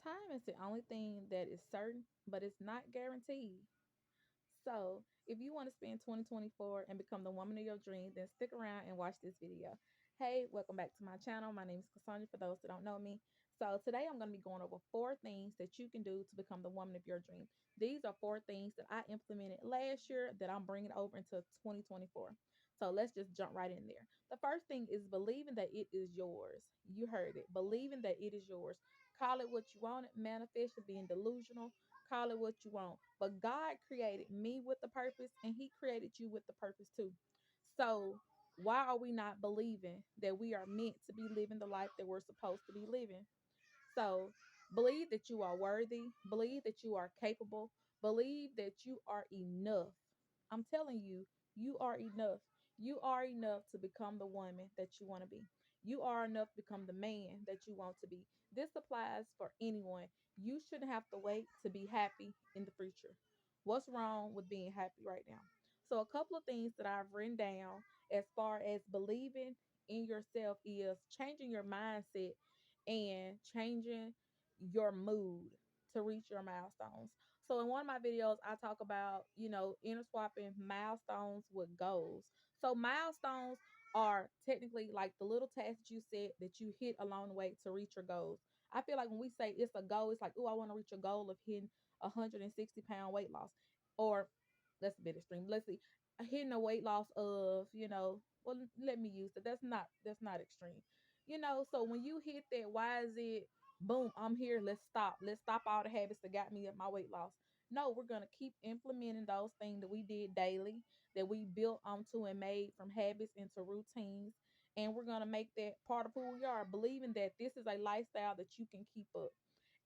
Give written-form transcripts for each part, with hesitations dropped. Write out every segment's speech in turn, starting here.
Time is the only thing that is certain, but it's not guaranteed. So, if you want to spend 2024 and become the woman of your dreams, then stick around and watch this video. Hey, welcome back to my channel. My name is Cassandra for those that don't know me. So, today I'm going to be going over 4 things that you can do to become the woman of your dream. These are 4 things that I implemented last year that I'm bringing over into 2024. So, let's just jump right in there. The first thing is believing that it is yours. You heard it. Believing that it is yours. Call it what you want it, manifest it, being delusional, call it what you want. But God created me with the purpose and He created you with the purpose too. So why are we not believing that we are meant to be living the life that we're supposed to be living? So believe that you are worthy, believe that you are capable, believe that you are enough. I'm telling you, you are enough. You are enough to become the woman that you want to be. You are enough to become the man that you want to be. This applies for anyone. You shouldn't have to wait to be happy in the future. What's wrong with being happy right now? So, a couple of things that I've written down as far as believing in yourself is changing your mindset and changing your mood to reach your milestones. So in one of my videos, I talk about, interswapping milestones with goals. So milestones are technically like the little tasks that you set that you hit along the way to reach your goals. I feel like when we say it's a goal, it's like, oh, I want to reach a goal of hitting 160-pound weight loss. Or that's a bit extreme. Let's see, hitting a weight loss of, well, let me use that. That's not extreme. So when you hit that, why is it boom, I'm here, let's stop. Let's stop all the habits that got me at my weight loss. No, we're gonna keep implementing those things that we did daily, that we built onto and made from habits into routines. And we're gonna make that part of who we are, believing that this is a lifestyle that you can keep up.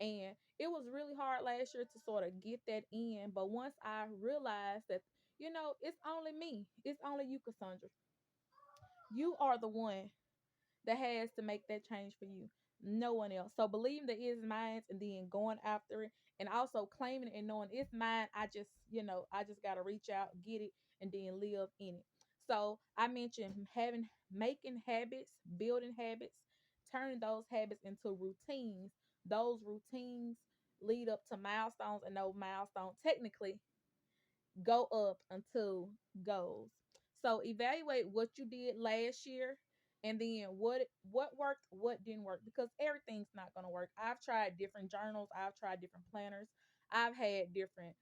And it was really hard last year to sort of get that in. But once I realized that, it's only me, it's only you, Cassandra. You are the one that has to make that change for you. No one else. So believing that it's mine and then going after it and also claiming it and knowing it's mine. I just gotta reach out, get it, and then live in it. So I mentioned making habits, building habits, turning those habits into routines. Those routines lead up to milestones, and those milestones technically go up until goals. So evaluate what you did last year and then what worked, what didn't work, because everything's not going to work. I've tried different journals, I've tried different planners. I've had different,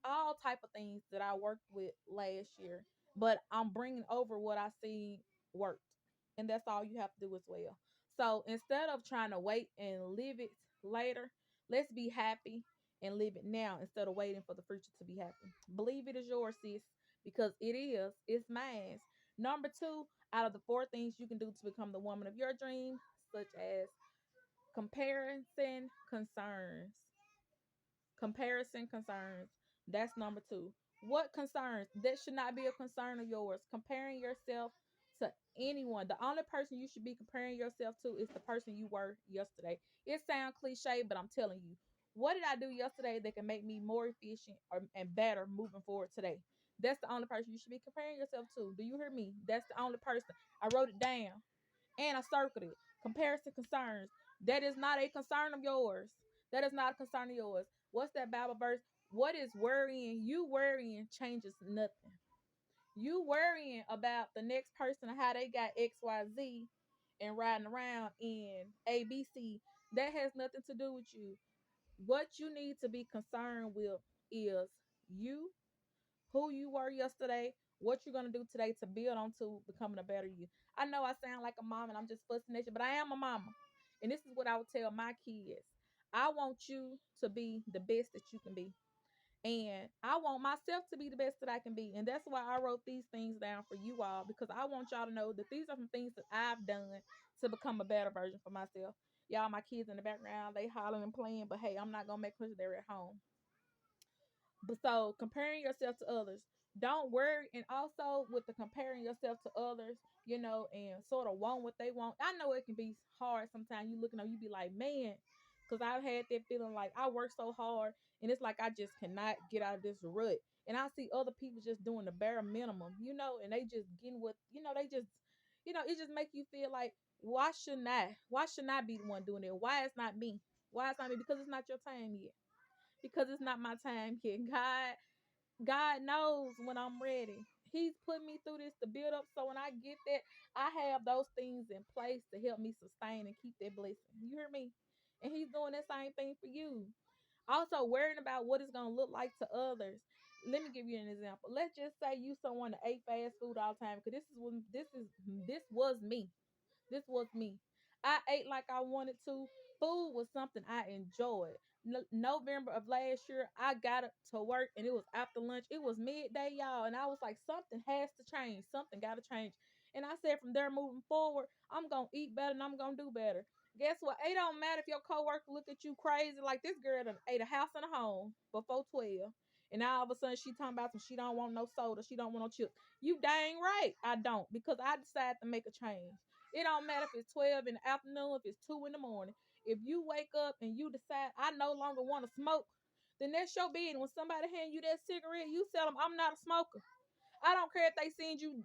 all type of things that I worked with last year, but I'm bringing over what I see worked. And that's all you have to do as well. So instead of trying to wait and live it later, let's be happy and live it now instead of waiting for the future to be happy. Believe it is yours, sis, because it is. It's mine. Number 2, out of the 4 things you can do to become the woman of your dream, such as comparison concerns. Comparison concerns. That's number 2. What concerns? That should not be a concern of yours. Comparing yourself to anyone. The only person you should be comparing yourself to is the person you were yesterday. It sounds cliche, but I'm telling you, what did I do yesterday that can make me more efficient and better moving forward today? That's the only person you should be comparing yourself to. Do you hear me? That's the only person. I wrote it down and I circled it. Comparison concerns. That is not a concern of yours. That is not a concern of yours. What's that Bible verse? What is worrying? You worrying changes nothing. You worrying about the next person and how they got XYZ and riding around in ABC. That has nothing to do with you. What you need to be concerned with is you, who you were yesterday, what you're gonna do today to build on to becoming a better you. I know I sound like a mom and I'm just fussing at you, but I am a mama. And this is what I would tell my kids. I want you to be the best that you can be. And I want myself to be the best that I can be. And that's why I wrote these things down for you all, because I want y'all to know that these are some things that I've done to become a better version for myself. Y'all, my kids in the background, they hollering and playing, but hey, I'm not gonna make sure they're at home. But so comparing yourself to others, don't worry. And also with the comparing yourself to others, and sort of want what they want. I know it can be hard sometimes. You looking up, you be like, man, because I've had that feeling like I work so hard and it's like I just cannot get out of this rut. And I see other people just doing the bare minimum, and they just getting what, they just, it just make you feel like, why shouldn't I? Why shouldn't I be the one doing it? Why it's not me? Why it's not me? Because it's not your time yet. Because it's not my time yet. God knows when I'm ready. He's put me through this to build up. So when I get that, I have those things in place to help me sustain and keep that blessing. You hear me? And he's doing that same thing for you. Also, worrying about what it's gonna look like to others. Let me give you an example. Let's just say you someone that ate fast food all the time, because this was me. This was me. I ate like I wanted to. Food was something I enjoyed. November of last year, I got up to work and it was after lunch. It was midday, y'all, and I was like, something has to change. Something got to change. And I said, from there moving forward, I'm gonna eat better and I'm gonna do better. Guess what? It don't matter if your coworker look at you crazy. Like this girl done ate a house and a home before 12. And now all of a sudden she talking about some she don't want no soda, she don't want no chips. You dang right I don't, because I decided to make a change. It don't matter if it's 12 in the afternoon, if it's 2 in the morning. If you wake up and you decide I no longer want to smoke, then that's your business. When somebody hand you that cigarette, you tell them I'm not a smoker. I don't care if they seen you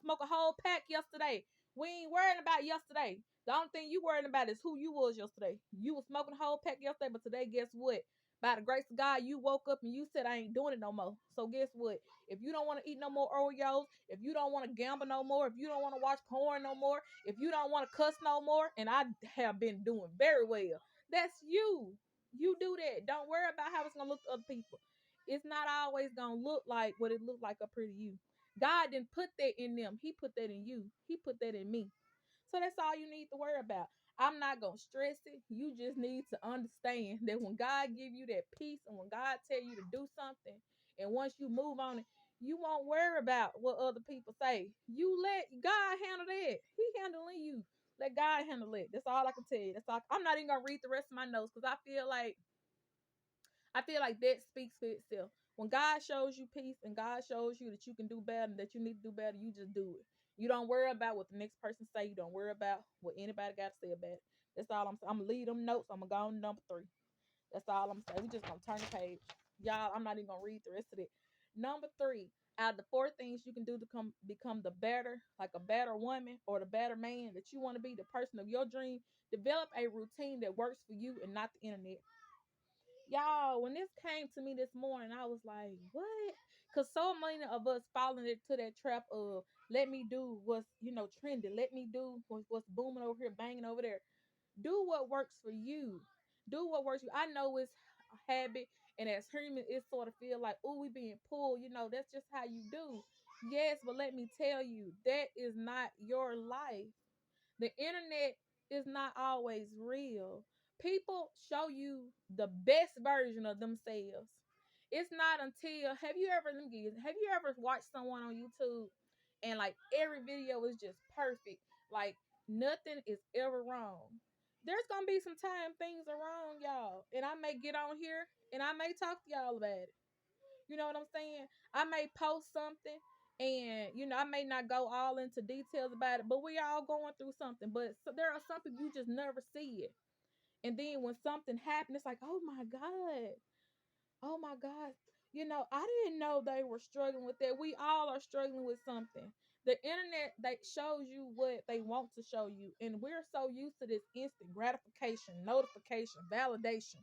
smoke a whole pack yesterday. We ain't worrying about yesterday. The only thing you worrying about is who you was yesterday. You was smoking a whole pack yesterday, but today, guess what? By the grace of God, you woke up and you said, I ain't doing it no more. So guess what? If you don't want to eat no more Oreos, if you don't want to gamble no more, if you don't want to watch porn no more, if you don't want to cuss no more, and I have been doing very well, that's you. You do that. Don't worry about how it's going to look to other people. It's not always gonna look like what it looked like up here to you. God didn't put that in them. He put that in you. He put that in me. So that's all you need to worry about. I'm not gonna stress it. You just need to understand that when God give you that peace and when God tell you to do something, and once you move on it, you won't worry about what other people say. You let God handle that. He handling you. Let God handle it. That's all I can tell you. That's all. I'm not even gonna read the rest of my notes because I feel like that speaks for itself. When God shows you peace and God shows you that you can do better and that you need to do better, you just do it. You don't worry about what the next person say. You don't worry about what anybody got to say about it. That's all I'm saying. I'm gonna leave them notes. I'm gonna go on to number 3. That's all I'm saying. We just gonna turn the page, y'all. I'm not even gonna read the rest of it. Number 3. Out of the 4 things you can do to become the better, like a better woman or the better man that you want to be, the person of your dream, develop a routine that works for you and not the internet. Y'all, when this came to me this morning, I was like, what? Because so many of us falling into that trap of let me do what's, trendy. Let me do what's booming over here, banging over there. Do what works for you. Do what works for you. I know it's a habit, and as humans, it sort of feel like, oh, we being pulled. That's just how you do. Yes, but let me tell you, that is not your life. The internet is not always real. People show you the best version of themselves. It's not until have you ever watched someone on YouTube and like every video is just perfect, like nothing is ever wrong. There's gonna be some time things are wrong, y'all, and I may get on here and I may talk to y'all about it. You know what I'm saying? I may post something and I may not go all into details about it, but we all going through something. But there are some people you just never see it. And then when something happens, it's like, oh my God. Oh my God. I didn't know they were struggling with that. We all are struggling with something. The internet they shows you what they want to show you. And we're so used to this instant gratification, notification, validation.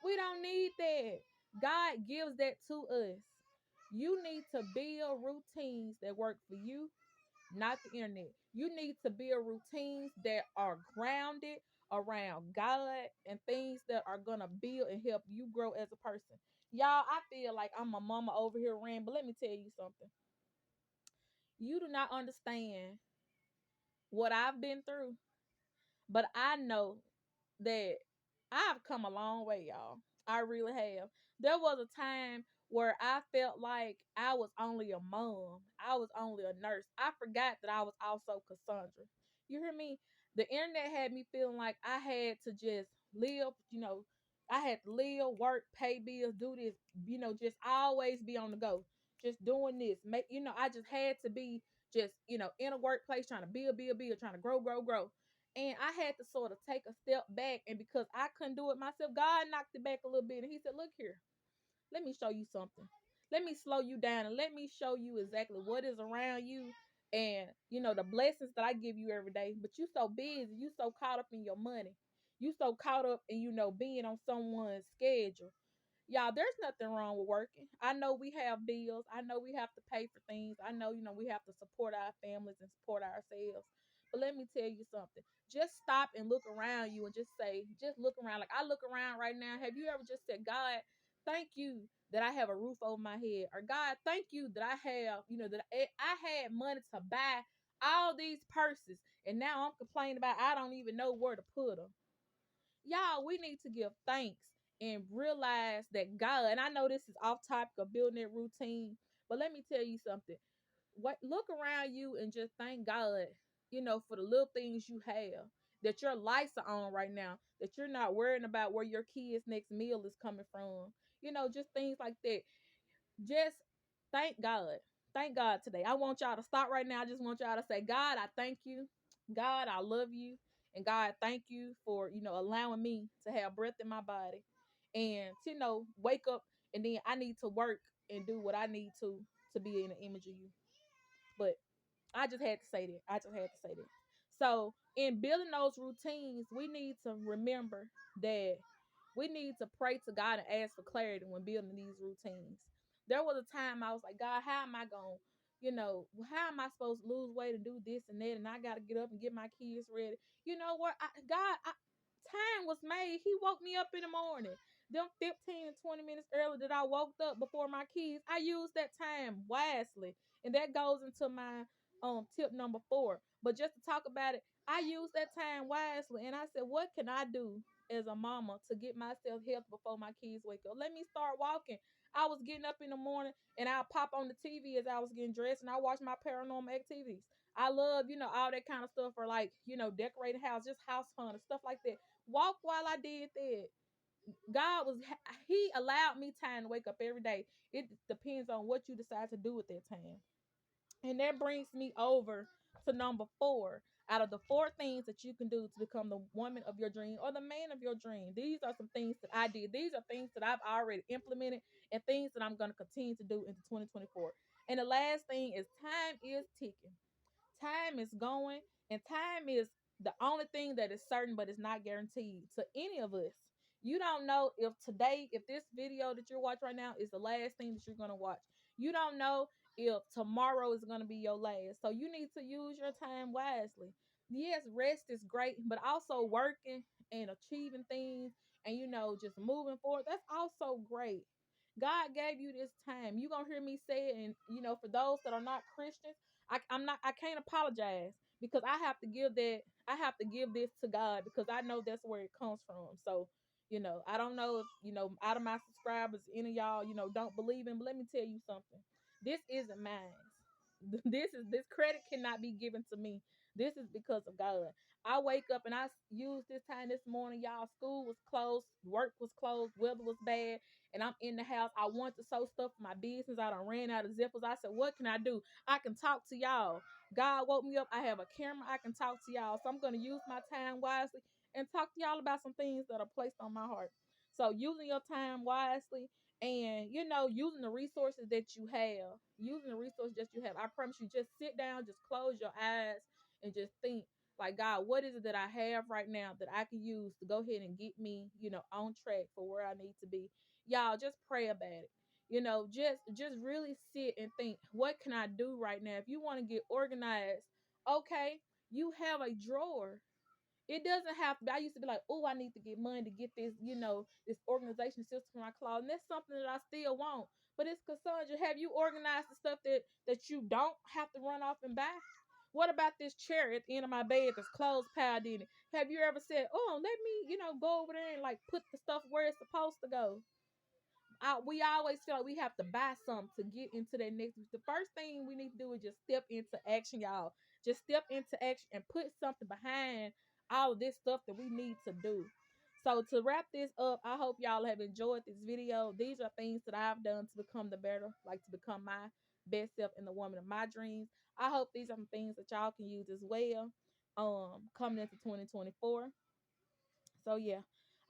We don't need that. God gives that to us. You need to build routines that work for you, not the internet. You need to build routines that are grounded around God and things that are going to build and help you grow as a person. Y'all, I feel like I'm a mama over here ran, but let me tell you something. You do not understand what I've been through, but I know that I've come a long way, y'all. I really have. There was a time where I felt like I was only a mom. I was only a nurse. I forgot that I was also Cassandra. You hear me? The internet had me feeling like I had to just live, I had to live, work, pay bills, do this, just always be on the go. Just doing this. I just had to be just, in a workplace trying to build, trying to grow, grow, grow. And I had to sort of take a step back. And because I couldn't do it myself, God knocked it back a little bit. And he said, look here, let me show you something. Let me slow you down and let me show you exactly what is around you and, the blessings that I give you every day. But you so busy, you so caught up in your money. You so caught up in, being on someone's schedule. Y'all, there's nothing wrong with working. I know we have bills. I know we have to pay for things. I know, we have to support our families and support ourselves. But let me tell you something. Just stop and look around you and just look around. Like I look around right now. Have you ever just said, God, thank you that I have a roof over my head? Or God, thank you that I have, that I had money to buy all these purses. And now I'm complaining about I don't even know where to put them. Y'all, we need to give thanks and realize that God, and I know this is off topic of building that routine, but let me tell you something. What look around you and just thank God, for the little things you have, that your lights are on right now, that you're not worrying about where your kids' next meal is coming from. Just things like that. Just thank God. Thank God today. I want y'all to stop right now. I just want y'all to say, God, I thank you. God, I love you. And God, thank you for, allowing me to have breath in my body and to, wake up, and then I need to work and do what I need to be in the image of you. But I just had to say that. I just had to say that. So, in building those routines, we need to remember that we need to pray to God and ask for clarity when building these routines. There was a time I was like, God, how am I going, how am I supposed to lose weight and do this and that? And I got to get up and get my kids ready. You know what? Time was made. He woke me up in the morning. Them 15 and 20 minutes earlier that I woke up before my kids, I used that time wisely. And that goes into my tip number 4. But just to talk about it, I used that time wisely, and I said, what can I do as a mama to get myself healthy before my kids wake up? Let me start walking. I was getting up in the morning and I'll pop on the TV as I was getting dressed and I watch my paranormal activities. I love, all that kind of stuff, or like, decorating house, just house hunt and stuff like that. Walk while I did that. God was, He allowed me time to wake up every day. It depends on what you decide to do with that time. And that brings me over to number 4. Out of the 4 things that you can do to become the woman of your dream or the man of your dream, these are some things that I did. These are things that I've already implemented and things that I'm going to continue to do into 2024. And the last thing is time is ticking. Time is going, and time is the only thing that is certain, but it's not guaranteed to any of us. You don't know if this video that you're watching right now is the last thing that you're going to watch. You don't know if tomorrow is going to be your last. So you need to use your time wisely. Yes, rest is great, but also working and achieving things and, just moving forward, that's also great. God gave you this time. You're going to hear me say it. And, for those that are not Christians, I can't apologize because I have to give this to God because I know that's where it comes from. So, I don't know if, out of my subscribers, any of y'all, don't believe in, but let me tell you something. This isn't mine. This credit cannot be given to me. This is because of God. I wake up and I use this time this morning, y'all. School was closed, work was closed, weather was bad, and I'm in the house. I want to sew stuff for my business. I done ran out of zippers. I said, what can I do? I can talk to y'all. God woke me up. I have a camera. I can talk to y'all. So I'm going to use my time wisely and talk to y'all about some things that are placed on my heart. So using your time wisely and, using the resources that you have, I promise you, just sit down, just close your eyes and just think, like, God, what is it that I have right now that I can use to go ahead and get me, on track for where I need to be? Y'all just pray about it. Just really sit and think, what can I do right now? If you want to get organized, okay, you have a drawer. It doesn't have to be. I used to be like, oh, I need to get money to get this, this organization system in my closet. And that's something that I still want. But it's Cassandra, have you organized the stuff that you don't have to run off and buy? What about this chair at the end of my bed that's clothes piled in it? Have you ever said, oh, let me, go over there and like put the stuff where it's supposed to go? We always feel like we have to buy something to get into that next. The first thing we need to do is just step into action, y'all. Just step into action and put something behind all of this stuff that we need to do. So to wrap this up, I hope y'all have enjoyed this video. These are things that I've done to become the better, like to become my best self and the woman of my dreams. I hope these are some things that y'all can use as well. Coming into 2024. So yeah,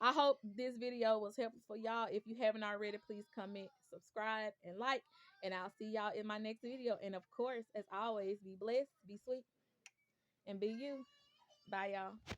I hope this video was helpful for y'all. If you haven't already, please comment, subscribe, and like. And I'll see y'all in my next video. And of course, as always, be blessed, be sweet, and be you. Bye, y'all.